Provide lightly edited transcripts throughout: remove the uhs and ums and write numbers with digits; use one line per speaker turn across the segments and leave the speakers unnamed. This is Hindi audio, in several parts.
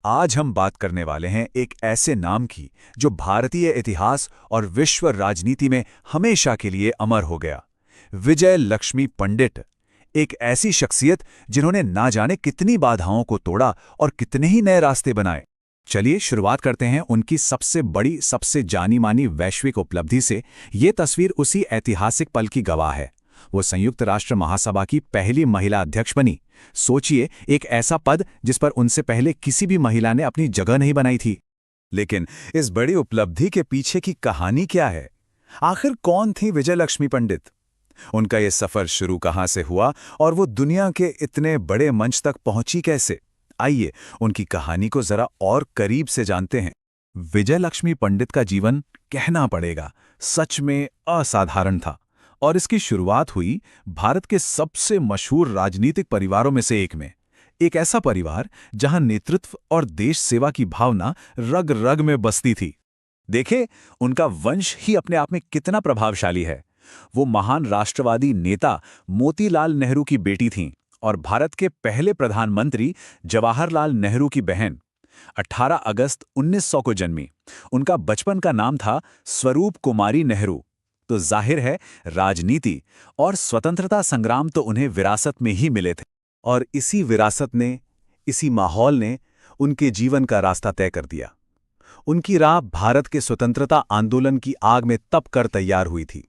आज हम बात करने वाले हैं एक ऐसे नाम की जो भारतीय इतिहास और विश्व राजनीति में हमेशा के लिए अमर हो गया। विजय लक्ष्मी पंडित, एक ऐसी शख्सियत जिन्होंने ना जाने कितनी बाधाओं को तोड़ा और कितने ही नए रास्ते बनाए। चलिए शुरुआत करते हैं उनकी सबसे बड़ी, सबसे जानी मानी वैश्विक उपलब्धि से। ये तस्वीर उसी ऐतिहासिक पल की गवाह है। वो संयुक्त राष्ट्र महासभा की पहली महिला अध्यक्ष बनी। सोचिए, एक ऐसा पद जिस पर उनसे पहले किसी भी महिला ने अपनी जगह नहीं बनाई थी। लेकिन इस बड़ी उपलब्धि के पीछे की कहानी क्या है? आखिर कौन थी विजय लक्ष्मी पंडित? उनका ये सफर शुरू कहाँ से हुआ और वो दुनिया के इतने बड़े मंच तक पहुंची कैसे? आइए उनकी कहानी को जरा और करीब से जानते हैं। विजय लक्ष्मी पंडित का जीवन, कहना पड़ेगा, सच में असाधारण था। और इसकी शुरुआत हुई भारत के सबसे मशहूर राजनीतिक परिवारों में से एक में। एक ऐसा परिवार जहां नेतृत्व और देश सेवा की भावना रग रग में बसती थी। देखें, उनका वंश ही अपने आप में कितना प्रभावशाली है। वो महान राष्ट्रवादी नेता मोतीलाल नेहरू की बेटी थीं और भारत के पहले प्रधानमंत्री जवाहरलाल नेहरू की बहन। 18 अगस्त 1900 को जन्मी। उनका बचपन का नाम था स्वरूप कुमारी नेहरू। तो जाहिर है, राजनीति और स्वतंत्रता संग्राम तो उन्हें विरासत में ही मिले थे। और इसी विरासत ने, इसी माहौल ने उनके जीवन का रास्ता तय कर दिया। उनकी राह भारत के स्वतंत्रता आंदोलन की आग में तप कर तैयार हुई थी।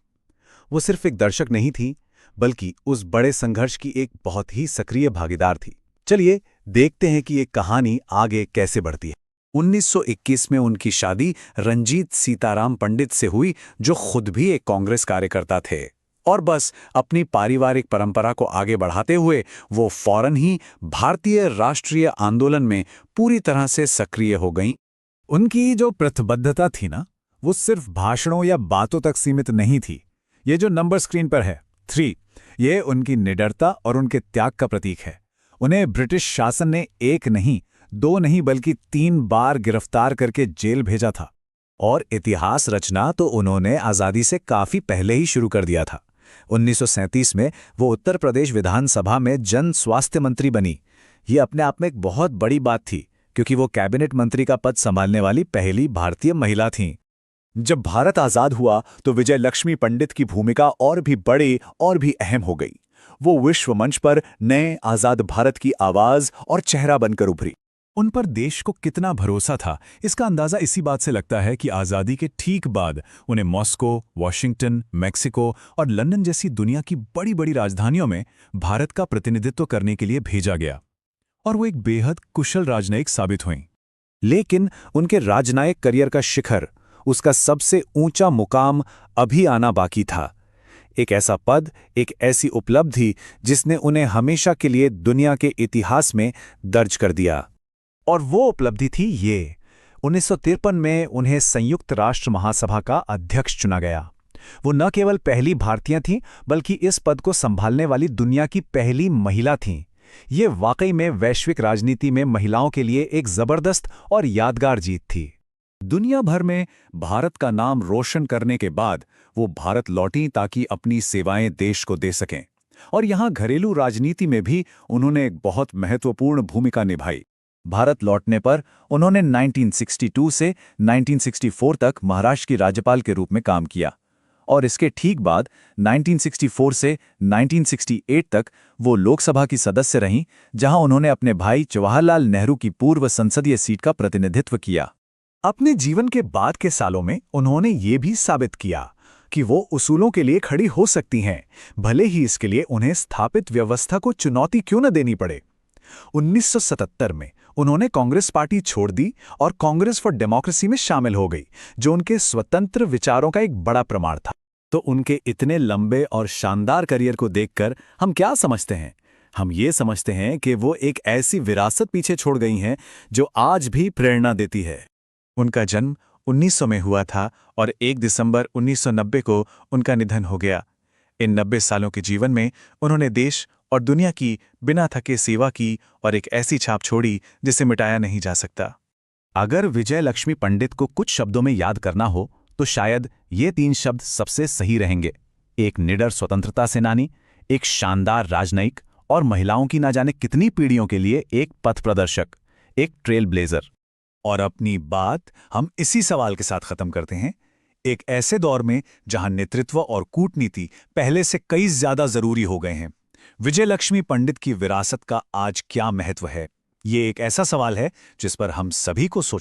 वो सिर्फ एक दर्शक नहीं थी, बल्कि उस बड़े संघर्ष की एक बहुत ही सक्रिय भागीदार थी। चलिए देखते हैं कि ये कहानी आगे कैसे बढ़ती है। 1921 में उनकी शादी रंजीत सीताराम पंडित से हुई, जो खुद भी एक कांग्रेस कार्यकर्ता थे। और बस अपनी पारिवारिक परंपरा को आगे बढ़ाते हुए वो फौरन ही भारतीय राष्ट्रीय आंदोलन में पूरी तरह से सक्रिय हो गईं। उनकी जो प्रतिबद्धता थी ना, वो सिर्फ भाषणों या बातों तक सीमित नहीं थी। ये जो नंबर स्क्रीन पर है 3, ये उनकी निडरता और उनके त्याग का प्रतीक है। उन्हें ब्रिटिश शासन ने एक नहीं, 2 नहीं, बल्कि 3 बार गिरफ्तार करके जेल भेजा था। और इतिहास रचना तो उन्होंने आज़ादी से काफ़ी पहले ही शुरू कर दिया था। 1937 में वो उत्तर प्रदेश विधानसभा में जन स्वास्थ्य मंत्री बनी। ये अपने आप में एक बहुत बड़ी बात थी, क्योंकि वो कैबिनेट मंत्री का पद संभालने वाली पहली भारतीय महिला थीं। जब भारत आज़ाद हुआ तो विजय लक्ष्मी पंडित की भूमिका और भी बड़ी और भी अहम हो गई। वो विश्व मंच पर नए आज़ाद भारत की आवाज़ और चेहरा बनकर उभरी। उन पर देश को कितना भरोसा था, इसका अंदाजा इसी बात से लगता है कि आज़ादी के ठीक बाद उन्हें मॉस्को, वॉशिंगटन, मेक्सिको और लंदन जैसी दुनिया की बड़ी बड़ी राजधानियों में भारत का प्रतिनिधित्व करने के लिए भेजा गया। और वो एक बेहद कुशल राजनयिक साबित हुईं। लेकिन उनके राजनयिक करियर का शिखर, उसका सबसे ऊंचा मुकाम अभी आना बाकी था। एक ऐसा पद, एक ऐसी उपलब्धि जिसने उन्हें हमेशा के लिए दुनिया के इतिहास में दर्ज कर दिया। और वो उपलब्धि थी ये, 1953 में उन्हें संयुक्त राष्ट्र महासभा का अध्यक्ष चुना गया। वो न केवल पहली भारतीय थीं, बल्कि इस पद को संभालने वाली दुनिया की पहली महिला थीं। ये वाकई में वैश्विक राजनीति में महिलाओं के लिए एक जबरदस्त और यादगार जीत थी। दुनिया भर में भारत का नाम रोशन करने के बाद वो भारत लौटीं ताकि अपनी सेवाएं देश को दे सकें। और यहाँ घरेलू राजनीति में भी उन्होंने एक बहुत महत्वपूर्ण भूमिका निभाई। भारत लौटने पर उन्होंने 1962 से 1964 तक महाराष्ट्र की राज्यपाल के रूप में काम किया। और इसके ठीक बाद 1964 से 1968 तक वो लोकसभा की सदस्य रहीं, जहां उन्होंने अपने भाई जवाहरलाल नेहरू की पूर्व संसदीय सीट का प्रतिनिधित्व किया। अपने जीवन के बाद के सालों में उन्होंने ये भी साबित किया कि वो उसूलों के लिए खड़ी हो सकती हैं, भले ही इसके लिए उन्हें स्थापित व्यवस्था को चुनौती क्यों न देनी पड़े। 1977 में उन्होंने कांग्रेस पार्टी छोड़ दी और कांग्रेस फॉर डेमोक्रेसी में शामिल हो गई, जो उनके स्वतंत्र विचारों का एक बड़ा प्रमाण था। तो उनके इतने लंबे और शानदार करियर को देखकर हम क्या समझते हैं? हम ये समझते हैं कि वो एक ऐसी विरासत पीछे छोड़ गई हैं जो आज भी प्रेरणा देती है। उनका जन्म 1900 में हुआ था और 1 दिसंबर 1990 को उनका निधन हो गया। इन 90 सालों के जीवन में उन्होंने देश और दुनिया की बिना थके सेवा की और एक ऐसी छाप छोड़ी जिसे मिटाया नहीं जा सकता। अगर विजय लक्ष्मी पंडित को कुछ शब्दों में याद करना हो तो शायद ये 3 शब्द सबसे सही रहेंगे। एक निडर स्वतंत्रता सेनानी, एक शानदार राजनयिक और महिलाओं की ना जाने कितनी पीढ़ियों के लिए एक पथ प्रदर्शक। एक ट्रेल ब्लेजर। और अपनी बात हम इसी सवाल के साथ खत्म करते हैं। एक ऐसे दौर में जहां नेतृत्व और कूटनीति पहले से कई ज्यादा जरूरी हो गए हैं, विजय लक्ष्मी पंडित की विरासत का आज क्या महत्व है? ये एक ऐसा सवाल है जिस पर हम सभी को सोचना